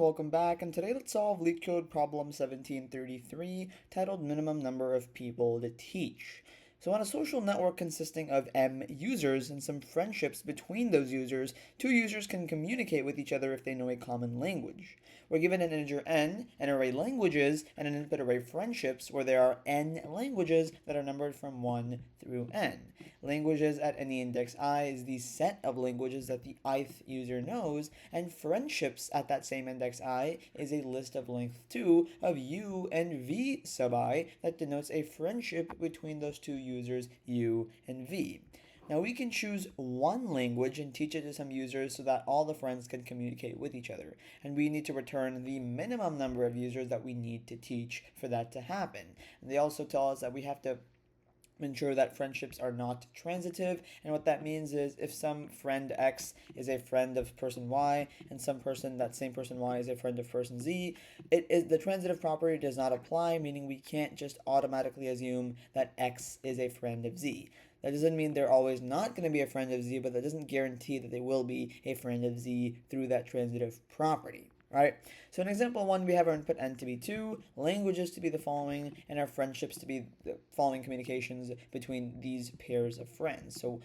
Welcome back, and today let's solve Leetcode problem 1733, titled Minimum Number of People to Teach. So on a social network consisting of M users and some friendships between those users, two users can communicate with each other if they know a common language. We're given an integer n, an array languages, and an input array friendships where there are n languages that are numbered from 1 through n. Languages at any index I is the set of languages that the ith user knows, and friendships at that same index I is a list of length 2 of u and v sub I that denotes a friendship between those two users u and v. Now we can choose one language and teach it to some users so that all the friends can communicate with each other. And we need to return the minimum number of users that we need to teach for that to happen. And they also tell us that we have to ensure that friendships are not transitive, and what that means is if some friend X is a friend of person Y and that same person Y is a friend of person Z, the transitive property does not apply, meaning we can't just automatically assume that X is a friend of Z. That doesn't mean they're always not going to be a friend of Z, but that doesn't guarantee that they will be a friend of Z through that transitive property. Right? So in example 1, we have our input n to be 2, languages to be the following, and our friendships to be the following communications between these pairs of friends. So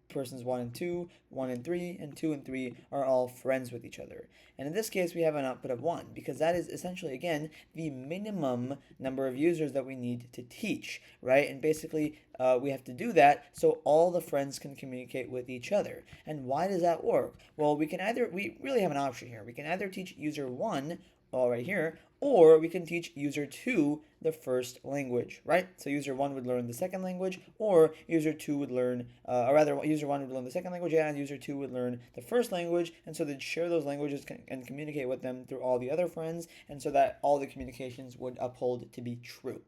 persons 1 and 2, 1 and 3, and 2 and 3 are all friends with each other. And in this case, we have an output of 1, because that is essentially, again, the minimum number of users that we need to teach, right? And basically, we have to do that so all the friends can communicate with each other. And why does that work? Well, we really have an option here. We can either teach user 1, right here, or we can teach user 2 the first language, right? So user 1 would learn the second language, or user 2 would learn, or rather, user 1 would learn the second language, and user 2 would learn the first language, and so they'd share those languages and communicate with them through all the other friends, and so that all the communications would uphold to be true,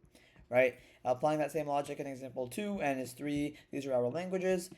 right? Applying that same logic in example 2, n is 3, these are our languages,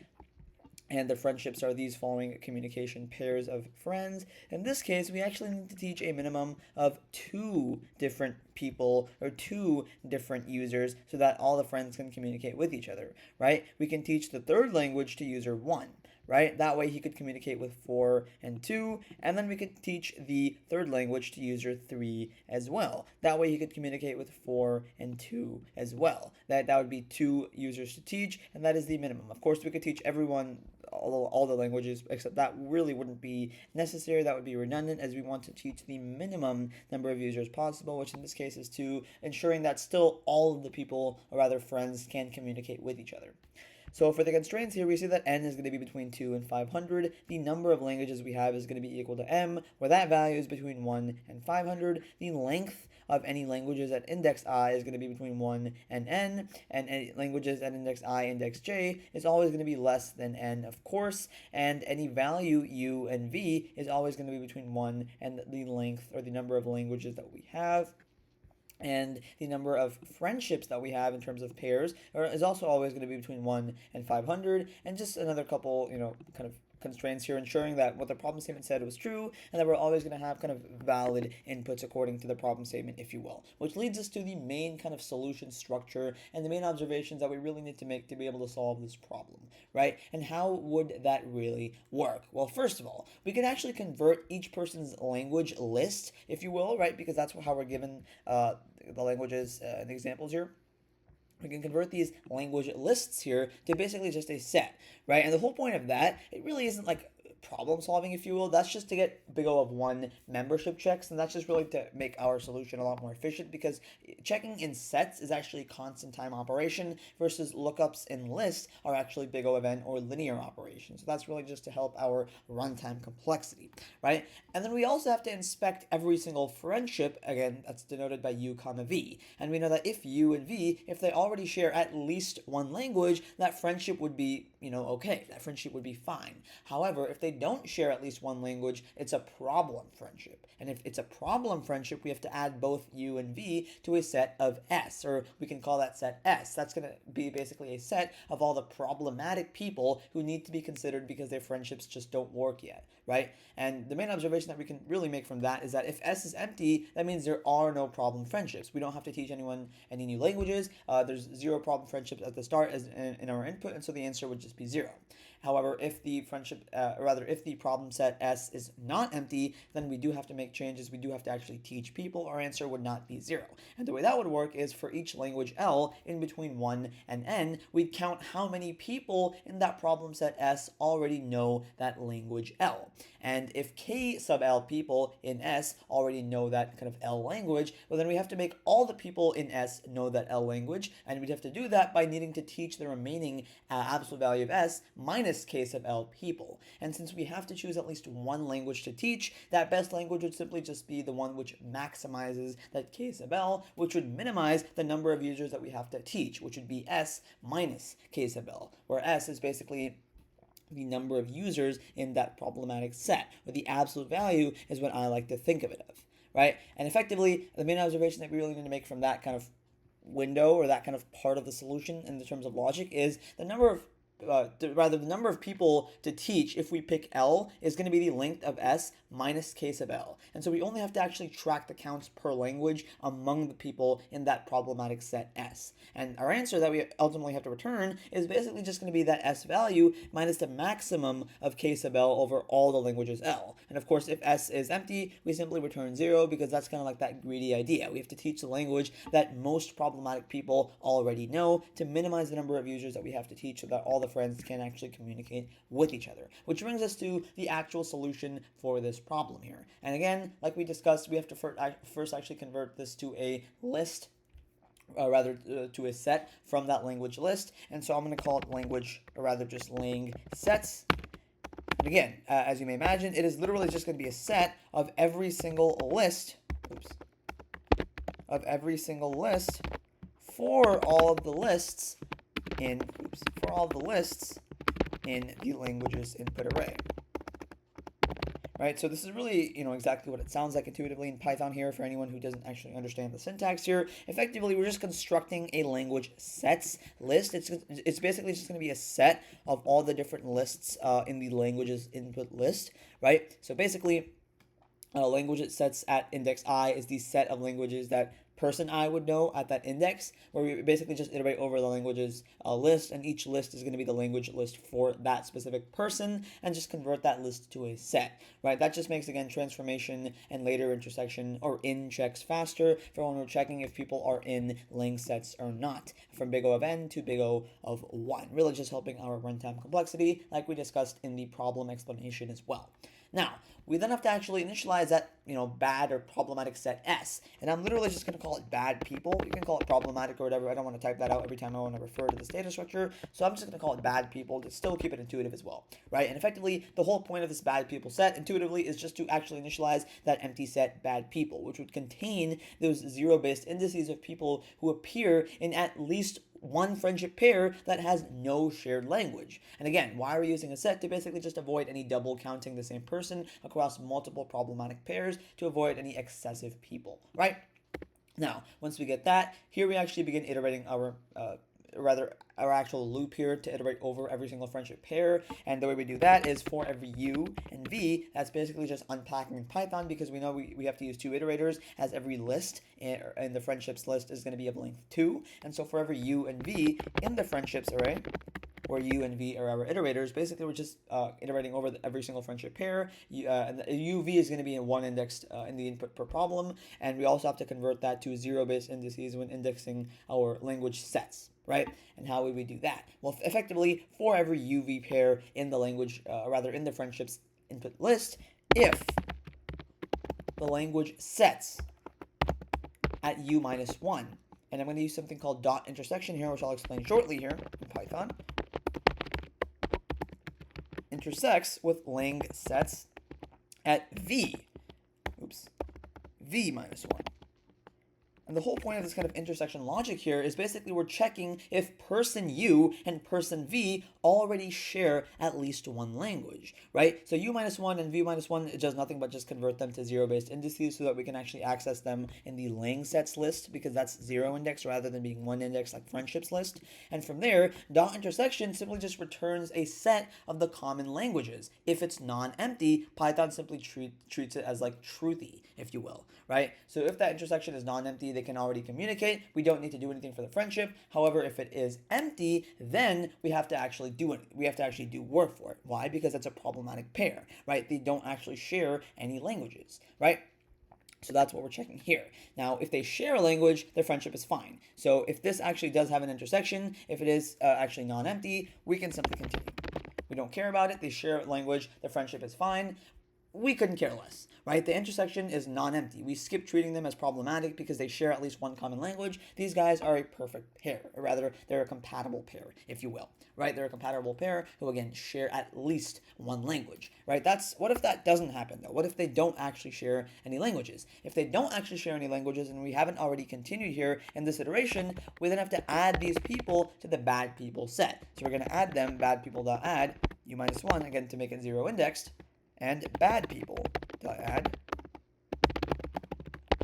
and the friendships are these following communication pairs of friends. In this case, we actually need to teach a minimum of 2 different people or 2 different users so that all the friends can communicate with each other, right? We can teach the third language to user 1, right? That way he could communicate with 4 and 2, and then we could teach the third language to user 3 as well. That way he could communicate with 4 and 2 as well. That would be 2 users to teach, and that is the minimum. Of course, we could teach everyone all the languages, except that really wouldn't be necessary. That would be redundant, as we want to teach the minimum number of users possible, which in this case is 2, ensuring that still all of the people, or rather friends, can communicate with each other. So for the constraints here, we see that n is going to be between 2 and 500. The number of languages we have is going to be equal to m, where that value is between 1 and 500. The length of any languages at index I is going to be between 1 and n, and any languages at index I, index j is always going to be less than n, of course, and any value u and v is always going to be between 1 and the length or the number of languages that we have. And the number of friendships that we have in terms of pairs is also always going to be between 1 and 500. And just another couple, kind of constraints here, ensuring that what the problem statement said was true, and that we're always going to have kind of valid inputs according to the problem statement, if you will. Which leads us to the main kind of solution structure and the main observations that we really need to make to be able to solve this problem, right? And how would that really work? Well, first of all, we could actually convert each person's language list, if you will, right? Because that's how we're given the languages and the examples here. We can convert these language lists here to basically just a set, right? And the whole point of that, it really isn't like problem solving, if you will. That's just to get big O of 1 membership checks, and that's just really to make our solution a lot more efficient, because checking in sets is actually constant time operation versus lookups in lists are actually big O of n or linear operations. So that's really just to help our runtime complexity, right? And then we also have to inspect every single friendship, again, that's denoted by u comma v. And we know that if u and v, if they already share at least one language, that friendship would be, okay. That friendship would be fine. However, if they don't share at least one language, it's a problem friendship. And if it's a problem friendship, we have to add both u and v to a set of S, or we can call that set S. That's going to be basically a set of all the problematic people who need to be considered because their friendships just don't work yet, right? And the main observation that we can really make from that is that if S is empty, that means there are no problem friendships. We don't have to teach anyone any new languages. There's 0 problem friendships at the start as in our input, and so the answer would just be 0. However, if the if the problem set S is not empty, then we do have to make changes. We do have to actually teach people. Our answer would not be 0. And the way that would work is for each language L in between 1 and n, we'd count how many people in that problem set S already know that language L. And if k sub L people in S already know that kind of L language, well, then we have to make all the people in S know that L language, and we'd have to do that by needing to teach the remaining absolute value of S minus k sub L people. And since we have to choose at least one language to teach, that best language would simply just be the one which maximizes that k sub L, which would minimize the number of users that we have to teach, which would be S minus k sub L, where S is basically the number of users in that problematic set, where the absolute value is what I like to think of it of, right? And effectively, the main observation that we really need to make from that kind of window or that kind of part of the solution in the terms of logic is the number of the number of people to teach if we pick L is going to be the length of S minus k sub L. And so we only have to actually track the counts per language among the people in that problematic set S. And our answer that we ultimately have to return is basically just going to be that S value minus the maximum of k sub L over all the languages L. And of course, if S is empty, we simply return 0 because that's kind of like that greedy idea. We have to teach the language that most problematic people already know to minimize the number of users that we have to teach so that all the friends can actually communicate with each other. Which brings us to the actual solution for this problem here. And again, like we discussed, we have to first actually convert this to a list, to a set from that language list. And so I'm going to call it language, or rather just lang sets. And again, as you may imagine, it is literally just going to be a set of every single list, for all of the lists in the languages input array. Right, so this is really, exactly what it sounds like intuitively in Python here for anyone who doesn't actually understand the syntax here. Effectively, we're just constructing a language sets list. It's basically just going to be a set of all the different lists in the languages input list, right? So basically, language sets at index I is the set of languages that person I would know at that index, where we basically just iterate over the languages list, and each list is going to be the language list for that specific person, and just convert that list to a set, right? That just makes, again, transformation and later intersection or in checks faster for when we're checking if people are in lang sets or not, from big O of n to big O of 1, really just helping our runtime complexity like we discussed in the problem explanation as well. Now, we then have to actually initialize that, bad or problematic set S. And I'm literally just going to call it bad people. You can call it problematic or whatever. I don't want to type that out every time I want to refer to this data structure. So I'm just going to call it bad people to still keep it intuitive as well, right? And effectively, the whole point of this bad people set intuitively is just to actually initialize that empty set bad people, which would contain those zero-based indices of people who appear in at least one friendship pair that has no shared language. And again, why are we using a set? To basically just avoid any double counting the same person across multiple problematic pairs, to avoid any excessive people, right? Now, once we get that, here we actually begin iterating our actual loop here to iterate over every single friendship pair. And the way we do that is for every u and v, that's basically just unpacking in Python, because we know we have to use 2 iterators, as every list in the friendships list is going to be of length 2. And so for every u and v in the friendships array, where u and v are our iterators, basically we're just iterating over every single friendship pair. And the uv is going to be in one index in the input per problem, and we also have to convert that to zero-based indices when indexing our language sets, right? And how would we do that? Well, effectively, for every uv pair in the language, in the friendships input list, if the language sets at u minus 1, and I'm going to use something called dot intersection here, which I'll explain shortly here in Python, intersects with lang sets at v minus 1. And the whole point of this kind of intersection logic here is basically we're checking if person u and person v already share at least one language, right? So u minus 1 and v minus 1, it does nothing but just convert them to zero-based indices so that we can actually access them in the lang sets list, because that's 0 index rather than being 1 index like friendships list. And from there, dot intersection simply just returns a set of the common languages. If it's non-empty, Python simply treats it as like truthy, if you will, right? So if that intersection is non-empty, they can already communicate, we don't need to do anything for the friendship. However, if it is empty, then we have to actually do it. We have to actually do work for it. Why? Because it's a problematic pair, right? They don't actually share any languages, right? So that's what we're checking here. Now, if they share a language, their friendship is fine. So if this actually does have an intersection, if it is actually non-empty, we can simply continue. We don't care about it. They share language. Their friendship is fine. We couldn't care less, right? The intersection is non-empty. We skip treating them as problematic because they share at least one common language. These guys are a perfect pair, or rather, they're a compatible pair, if you will, right? They're a compatible pair who, again, share at least one language, right? What if that doesn't happen, though? What if they don't actually share any languages? If they don't actually share any languages and we haven't already continued here in this iteration, we then have to add these people to the bad people set. So we're going to add them, bad people.add, u minus 1, again, to make it 0 indexed, and bad people add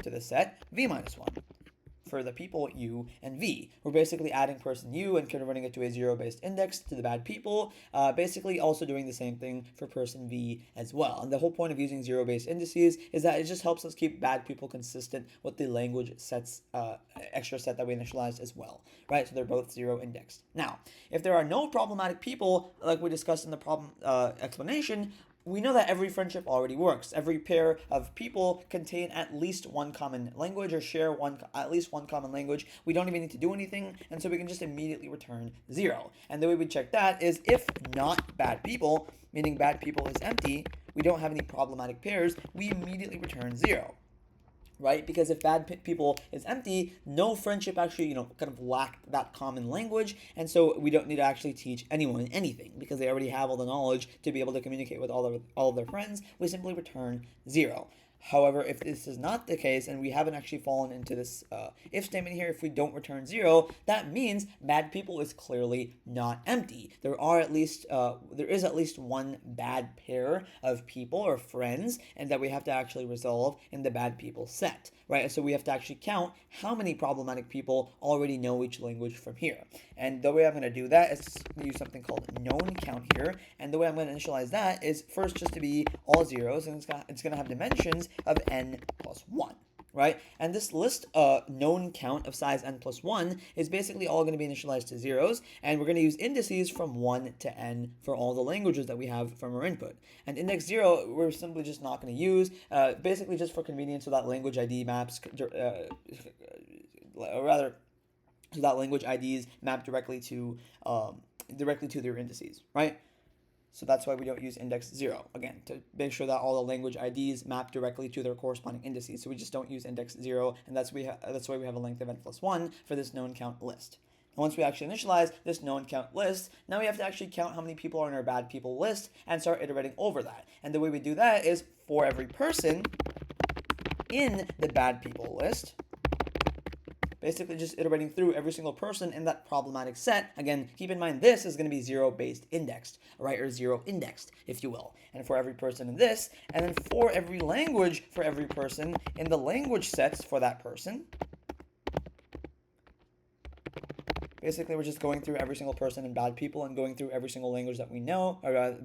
to the set v minus 1 for the people u and v. We're basically adding person u and converting it to a 0-based index to the bad people, basically also doing the same thing for person v as well. And the whole point of using 0-based indices is that it just helps us keep bad people consistent with the language sets, extra set that we initialized as well, right? So they're both 0 indexed. Now, if there are no problematic people, like we discussed in the problem explanation, we know that every friendship already works. Every pair of people contain at least one common language or share at least one common language. We don't even need to do anything, and so we can just immediately return 0. And the way we check that is if not bad people, meaning bad people is empty, we don't have any problematic pairs, we immediately return 0. Right? Because if bad people is empty, no friendship actually, kind of lacked that common language, and so we don't need to actually teach anyone anything because they already have all the knowledge to be able to communicate with all of their friends. We simply return 0. However, if this is not the case and we haven't actually fallen into this if statement here, if we don't return 0, that means bad people is clearly not empty. There is at least one bad pair of people or friends, and that we have to actually resolve in the bad people set, right? So we have to actually count how many problematic people already know each language from here. And the way I'm going to do that is use something called known count here. And the way I'm going to initialize that is first just to be all zeros, and it's going to have dimensions of n plus 1. Right? And this list known count of size n plus 1 is basically all going to be initialized to zeros, and we're going to use indices from 1 to n for all the languages that we have from our input. And index 0, we're simply just not going to use, basically just for convenience so that language ID maps, so that language IDs map directly to their indices, right? So that's why we don't use index 0, again, to make sure that all the language IDs map directly to their corresponding indices. So we just don't use index 0, and that's why we have a length of n plus 1 for this known count list. And once we actually initialize this known count list, now we have to actually count how many people are in our bad people list and start iterating over that. And the way we do that is for every person in the bad people list, basically just iterating through every single person in that problematic set. Again, keep in mind this is going to be 0-based indexed, right, or 0 indexed, if you will. And for every person in this, and then for every language for every person in the language sets for that person. Basically, we're just going through every single person in bad people and going through every single language that we know, or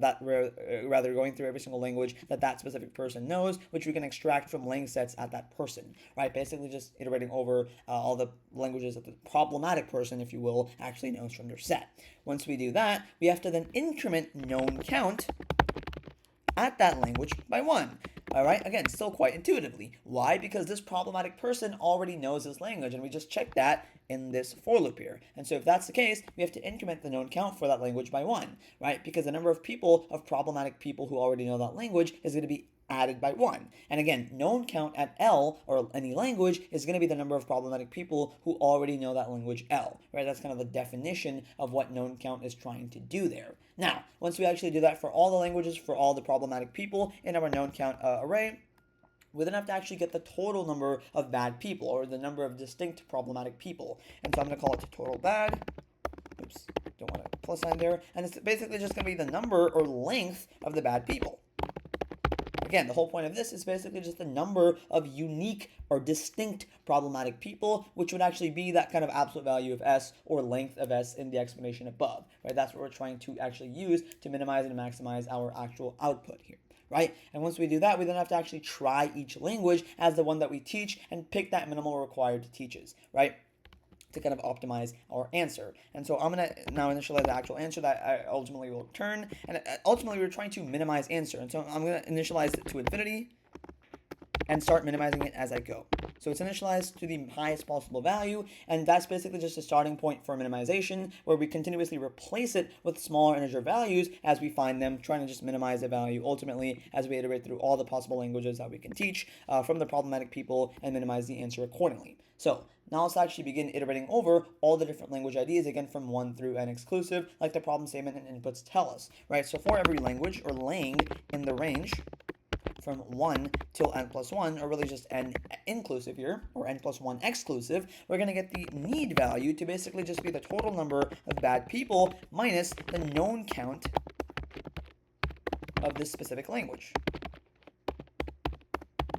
rather going through every single language that specific person knows, which we can extract from lang sets at that person, right? Basically, just iterating over all the languages that the problematic person, if you will, actually knows from their set. Once we do that, we have to then increment known count at that language by 1. All right, again, still quite intuitively. Why? Because this problematic person already knows this language, and we just check that in this for loop here. And so if that's the case, we have to increment the known count for that language by 1, right? Because the number of problematic people who already know that language is going to be added by 1. And again, known count at L, or any language, is going to be the number of problematic people who already know that language L, right? That's kind of the definition of what known count is trying to do there. Now, once we actually do that for all the languages, for all the problematic people in our known count array, we then have to actually get the total number of bad people, or the number of distinct problematic people. And so I'm going to call it total bad. Oops, don't want a plus sign there. And it's basically just going to be the number or length of the bad people. Again, the whole point of this is basically just the number of unique or distinct problematic people, which would actually be that kind of absolute value of s or length of s in the explanation above, right? That's what we're trying to actually use to minimize and maximize our actual output here, right? And once we do that, we then have to actually try each language as the one that we teach and pick that minimal required to teaches, right? To kind of optimize our answer. And so I'm going to now initialize the actual answer that I ultimately will return. And ultimately, we're trying to minimize answer. And so I'm going to initialize it to infinity and start minimizing it as I go. So it's initialized to the highest possible value, and that's basically just a starting point for minimization, where we continuously replace it with smaller integer values as we find them, trying to just minimize the value ultimately as we iterate through all the possible languages that we can teach from the problematic people and minimize the answer accordingly. So now let's actually begin iterating over all the different language IDs, again from 1 through n exclusive, like the problem statement and inputs tell us, right? So for every language or lang in the range from 1 till n plus 1, or really just n inclusive here, or n plus 1 exclusive, we're going to get the need value to basically just be the total number of bad people minus the known count of this specific language.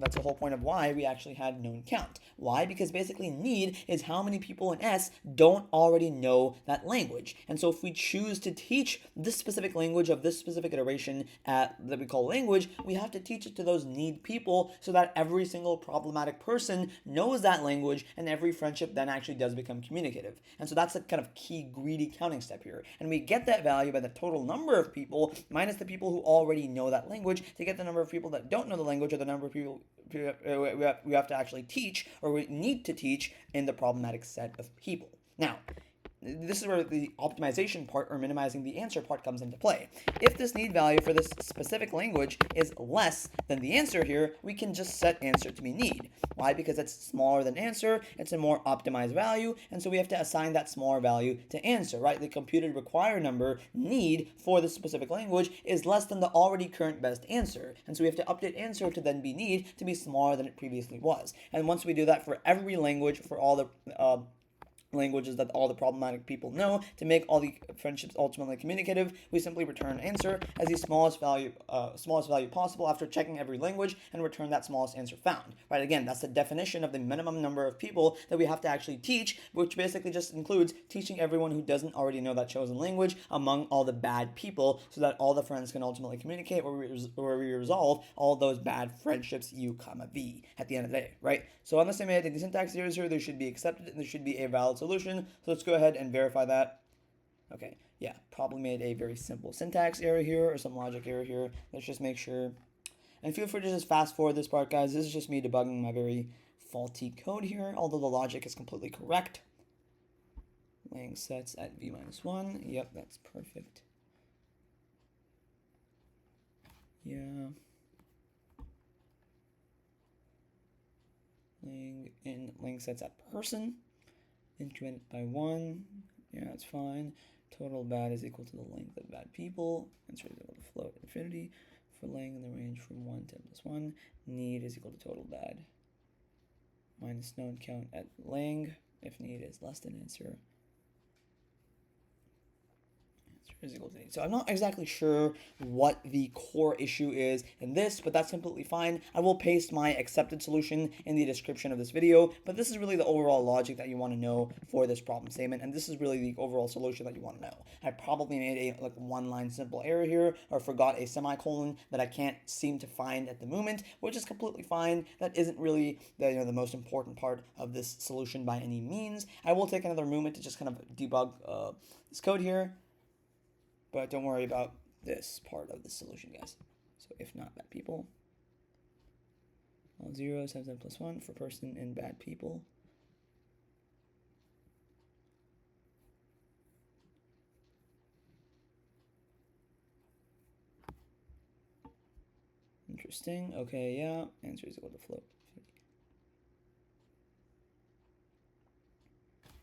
That's the whole point of why we actually had known count. Why? Because basically need is how many people in S don't already know that language. And so if we choose to teach this specific language of this specific iteration that we call language, we have to teach it to those need people so that every single problematic person knows that language and every friendship then actually does become communicative. And so that's a kind of key greedy counting step here. And we get that value by the total number of people minus the people who already know that language to get the number of people that don't know the language, or the number of people we have to actually teach, or we need to teach, in the problematic set of people. Now, this is where the optimization part, or minimizing the answer part, comes into play. If this need value for this specific language is less than the answer here, we can just set answer to be need. Why? Because it's smaller than answer, it's a more optimized value, and so we have to assign that smaller value to answer, right? The computed required number, need, for this specific language is less than the already current best answer, and so we have to update answer to then be need to be smaller than it previously was. And once we do that for every language, for all the languages that all the problematic people know, to make all the friendships ultimately communicative, we simply return answer as the smallest value possible after checking every language, and return that smallest answer found. Right? Again, that's the definition of the minimum number of people that we have to actually teach, which basically just includes teaching everyone who doesn't already know that chosen language among all the bad people, so that all the friends can ultimately communicate, where we resolve all those bad friendships U, V at the end of the day. Right? So unless I made any syntax errors here, they should be accepted and there should be a valid solution. So let's go ahead and verify that. Okay, yeah, probably made a very simple syntax error here, or some logic error here. Let's just make sure. And feel free to just fast forward this part, guys. This is just me debugging my very faulty code here, although the logic is completely correct. Lang sets at v-1. Yep, that's perfect. Yeah. Lang sets at person. Increment it by 1. Yeah, that's fine. Total bad is equal to the length of bad people. Answer is equal to float infinity. For lang in the range from 1 to n plus 1. Need is equal to total bad minus known count at lang if need is less than answer. Is equal to need. So I'm not exactly sure what the core issue is in this, but that's completely fine. I will paste my accepted solution in the description of this video, but this is really the overall logic that you want to know for this problem statement, and this is really the overall solution that you want to know. I probably made a one-line simple error here, or forgot a semicolon that I can't seem to find at the moment, which is completely fine. That isn't really the most important part of this solution by any means. I will take another moment to just kind of debug this code here. But don't worry about this part of the solution, guys. So if not bad people, all zeros have n plus 1 for person and bad people. Interesting. Okay, yeah. Answer is equal to float.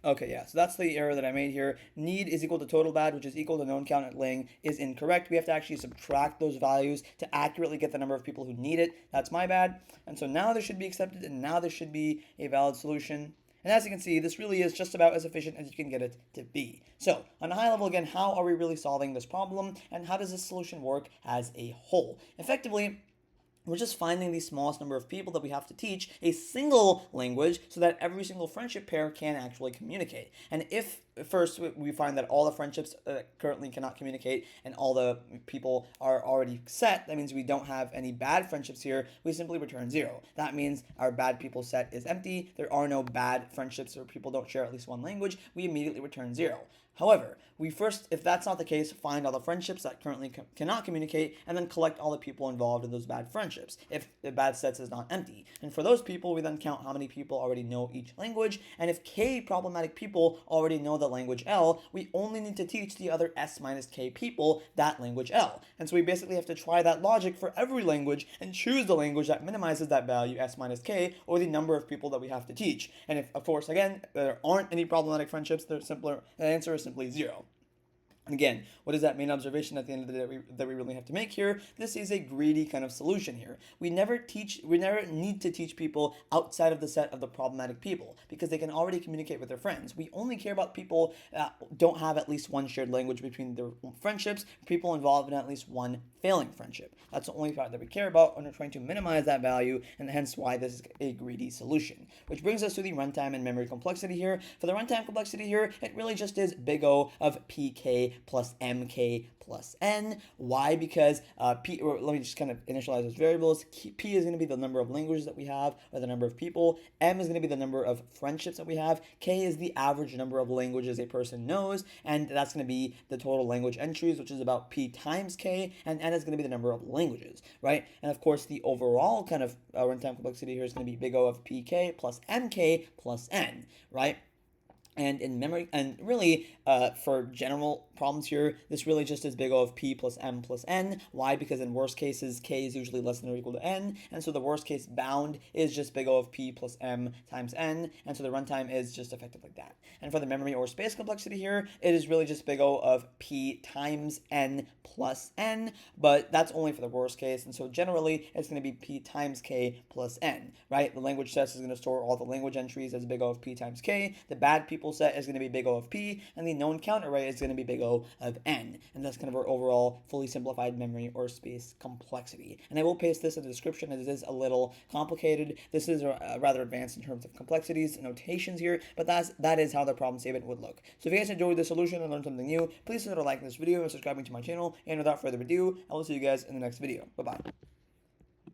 Okay, yeah, so that's the error that I made here. Need is equal to total bad, which is equal to known count at lang, is incorrect. We have to actually subtract those values to accurately get the number of people who need it. That's my bad. And so now this should be accepted, and now this should be a valid solution. And as you can see, this really is just about as efficient as you can get it to be. So, on a high level, again, how are we really solving this problem, and how does this solution work as a whole? Effectively, we're just finding the smallest number of people that we have to teach a single language so that every single friendship pair can actually communicate. And if first we find that all the friendships currently cannot communicate and all the people are already set. That means we don't have any bad friendships here. We simply return 0. That means our bad people set is empty. There are no bad friendships or people don't share at least one language. We immediately return 0. However, we first, if that's not the case, find all the friendships that currently cannot communicate and then collect all the people involved in those bad friendships if the bad sets is not empty. And for those people, we then count how many people already know each language. And if k problematic people already know the language L, we only need to teach the other s minus k people that language L. And so we basically have to try that logic for every language and choose the language that minimizes that value s minus k, or the number of people that we have to teach. And if, of course, again, there aren't any problematic friendships, the answer is simply 0. And again, what is that main observation at the end of the day that we really have to make here? This is a greedy kind of solution here. We never need to teach people outside of the set of the problematic people because they can already communicate with their friends. We only care about people that don't have at least one shared language between their friendships, people involved in at least one failing friendship. That's the only part that we care about, and we're trying to minimize that value, and hence why this is a greedy solution. Which brings us to the runtime and memory complexity here. For the runtime complexity here, it really just is big O of pk plus mk plus n. Why? Because let me just kind of initialize those variables. P is going to be the number of languages that we have, or the number of people. M is going to be the number of friendships that we have. K is the average number of languages a person knows, and that's going to be the total language entries, which is about P times K, and N is going to be the number of languages, right? And of course, the overall kind of runtime complexity here is going to be big O of pk plus mk plus n, right? And in memory, and really for general problems here, this really just is big O of p plus m plus n. Why? Because in worst cases, k is usually less than or equal to n, and so the worst case bound is just big O of p plus m times n, and so the runtime is just effective like that. And for the memory or space complexity here, it is really just big O of p times n plus n, but that's only for the worst case, and so generally it's going to be p times k plus n, right? The language set is going to store all the language entries as big O of p times k. The bad people set is going to be big O of p, and the known count array is going to be big O of n. And that's kind of our overall fully simplified memory or space complexity. And I will paste this in the description as it is a little complicated. This is rather advanced in terms of complexities and notations here, but that is how the problem statement would look. So if you guys enjoyed this solution and learned something new, please consider liking this video and subscribing to my channel. And without further ado, I will see you guys in the next video. Bye-bye.